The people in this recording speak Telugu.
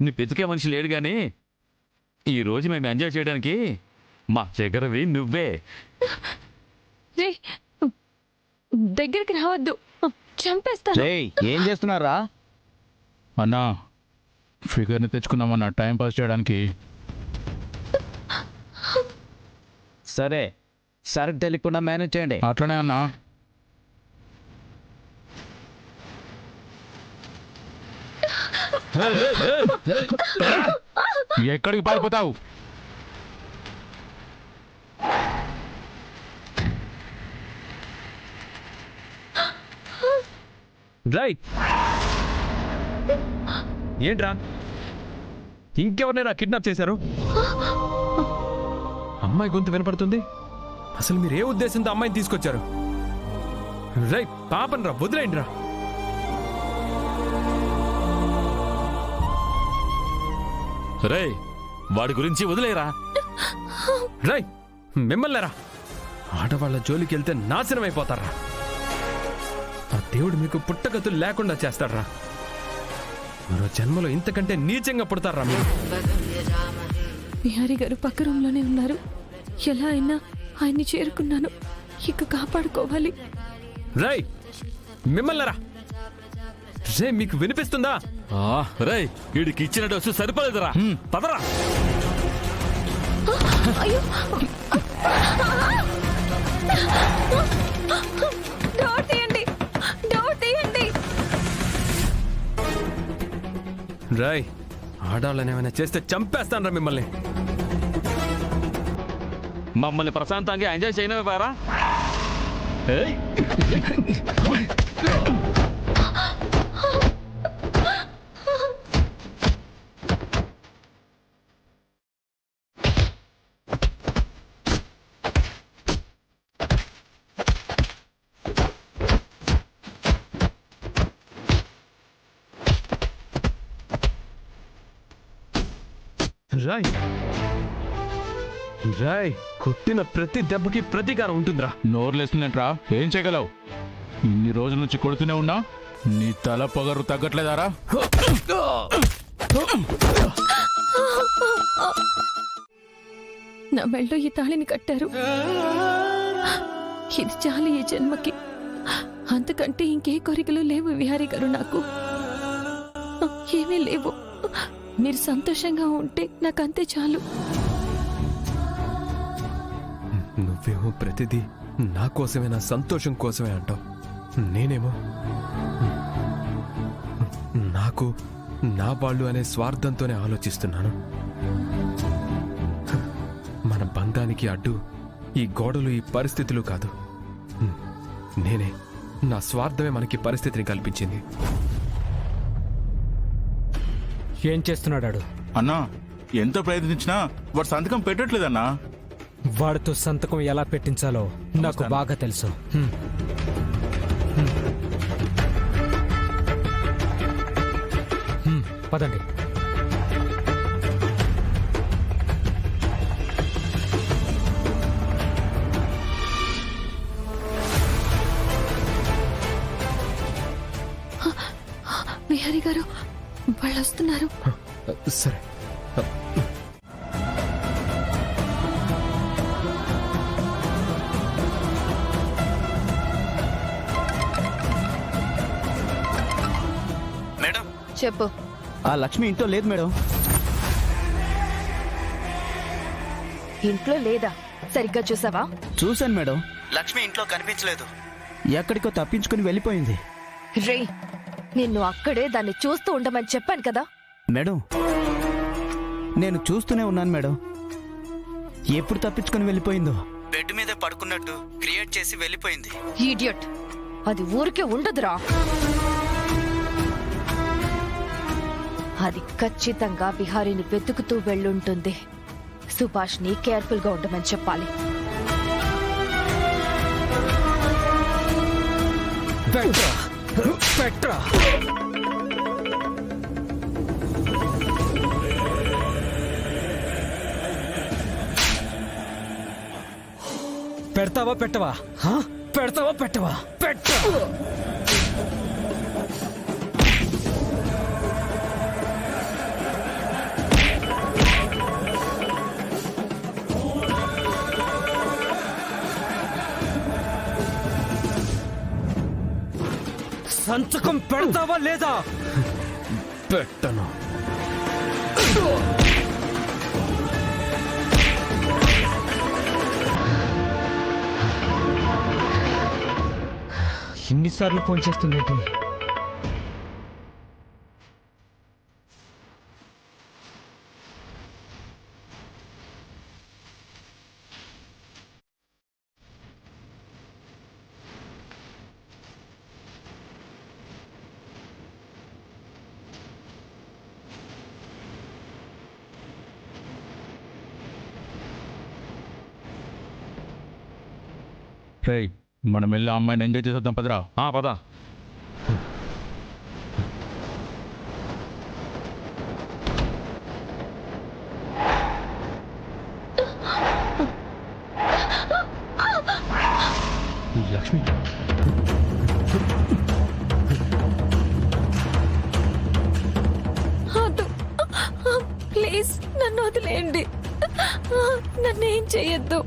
నీ పెతికే మనిషి లేడు కానీ ఈరోజు మేము ఎంజాయ్ చేయడానికి మా దగ్గరవి నువ్వే. రే దగ్గరికి రావద్దు, చంపేస్తాను. ఏం చేస్తున్నారా అన్నా? ఫిగర్ని తెచ్చుకున్నామన్నా టైం పాస్ చేయడానికి. సరే సరుకు తెలియకుండా మేనేజ్ చేయండి. అట్లనే అన్నా. ఎక్కడికి పారిపోతావు? రైట్ ఏంట్రా, ఇంకెవరినైనా కిడ్నాప్ చేశారు? అమ్మాయి గొంతు వినపడుతుంది. అసలు మీరు ఏ ఉద్దేశంతో అమ్మాయిని తీసుకొచ్చారు? రైట్ పాపన్ రా, వదిలేయండి రా. రే వాడి గురించి వదిలేరా. రైట్ మిమ్మల్ని రా, ఆడవాళ్ళ జోలికి వెళ్తే నాశనం అయిపోతారా. ఆ దేవుడు మీకు పుట్టగతులు లేకుండా చేస్తాడ్రా. మరో జన్మలో ఇంతకంటే నీచంగా పుడతారా మీరు. బిహారీ గారు పక్క రూమ్లోనే ఉన్నారు. ఎలా అయినా ఆయన్ని చేరుకున్నాను, ఇక కాపాడుకోవాలి. రై మిమ్మల్ని రా. రే మీకు వినిపిస్తుందా? రే వీడికి ఇచ్చిన డోసు సరిపోలేదురా, పదరా. అయ్యో డోర్ తీయండి, డోర్ తీయండి. రై ఆడాలని ఏమైనా చేస్తే చంపేస్తాను రా మిమ్మల్ని. మమ్మల్ని ప్రశాంతంగా ఎంజాయ్ చేయనవే పారా. రాయ్ రాయ్ కొట్టిన ప్రతి దెబ్బకి ప్రతీకారం ఉంటుందిరా. నోరులేస్తుందంట్రా, ఏం చేయగలవు? ఇన్ని రోజుల నుంచి కొడుతూనే ఉన్నా, నీ తల పొగరు తగ్గట్లేదారా? నా మెళ్ళో ఈ తాళిని కట్టారు. ఇది చాలు ఈ జన్మకి. అంతకంటే ఇంకే కోరికలు లేవు విహారీ గారు. నాకు ఏమీ లేవు. మీరు సంతోషంగా ఉంటే నాకంతే చాలు. నువ్వేమో ప్రతిదీ నా కోసమే, నా సంతోషం కోసమే అంటావు. నేనేమో నాకు నా వాళ్ళు అనే స్వార్థంతోనే ఆలోచిస్తున్నాను. మన బంధానికి అడ్డు ఈ గోడలు, ఈ పరిస్థితులు కాదు. నేనే, నా స్వార్థమే మనకి పరిస్థితిని కల్పించింది. ఏం చేస్తున్నాడు అన్నా? ఎంత ప్రయత్నించినా వాడు సంతకం పెట్టట్లేదన్నా. వాడితో సంతకం ఎలా పెట్టించాలో నాకు బాగా తెలుసు. పదండి. విహారీ గారు వాళ్ళు వస్తున్నారు. సరే మేడం చెప్పు. ఆ లక్ష్మి ఇంట్లో లేదు మేడం. ఇంట్లో లేదా? సరిగ్గా చూసావా? చూశాను మేడం, లక్ష్మి ఇంట్లో కనిపించలేదు. ఎక్కడికో తప్పించుకుని వెళ్ళిపోయింది. రే నిన్ను అక్కడే దాన్ని చూస్తూ ఉండమని చెప్పాను కదా. మేడం నేను చూస్తూనే ఉన్నాను మేడం. ఎప్పుడు తప్పించుకుని వెళ్ళిపోయిందో. బెడ్ మీద పడుకున్నట్టు క్రియేట్ చేసి వెళ్ళిపోయింది. ఈడియట్, అది ఊరికే ఉండదురా. అది ఖచ్చితంగా బిహారీని వెతుకుతూ వెళ్ళుంటుంది. సుభాష్ ని కేర్ఫుల్ గా ఉండమని చెప్పాలి. పెట్రా. పెడతావా పెట్టవా? పెడతావా పెట్టవా? పెట్ట. సంతకం పెడతావా లేదా? పెట్టను. ఇన్నిసార్లు ఫోన్ చేస్తుంది. రేయ్, మనం వెళ్ళి ఆ అమ్మాయిని ఎంజాయ్ చేసేద్దాం పదరా. పద. లక్ష్మి, వద్దు. ప్లీజ్ నన్ను వదిలేయండి. నన్ను ఏం చెయ్యొద్దు.